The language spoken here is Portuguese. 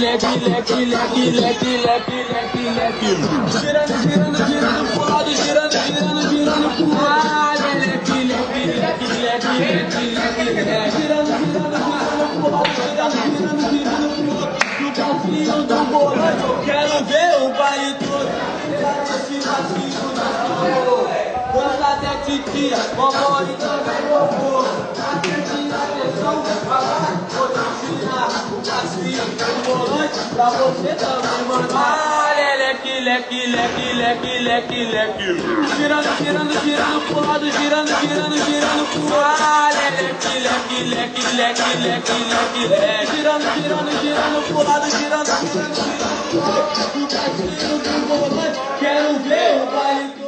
Girando, girando, girando pro lado, girando, girando, girando pro lado. Leque, leque, leque, leque, leque, leque, leque. Girando, girando, girando pro lado, girando, girando, girando pro outro. No passinho do bolante, eu quero ver o baile todo. Esse passinho da sua. Dança até titia, vambora e também vovô. Atenção, agora vou te ensinar o passinho do volante pra você também, mano. Leque, leque, leque, leque, leque, leque. Girando, girando, girando pro lado, girando, girando, girando pro lado. Leque, leque, leque, leque, leque, leque, leque. Girando, girando, girando pro lado, girando, girando, girando pro lado. No passinho do volante, quero ver o baile.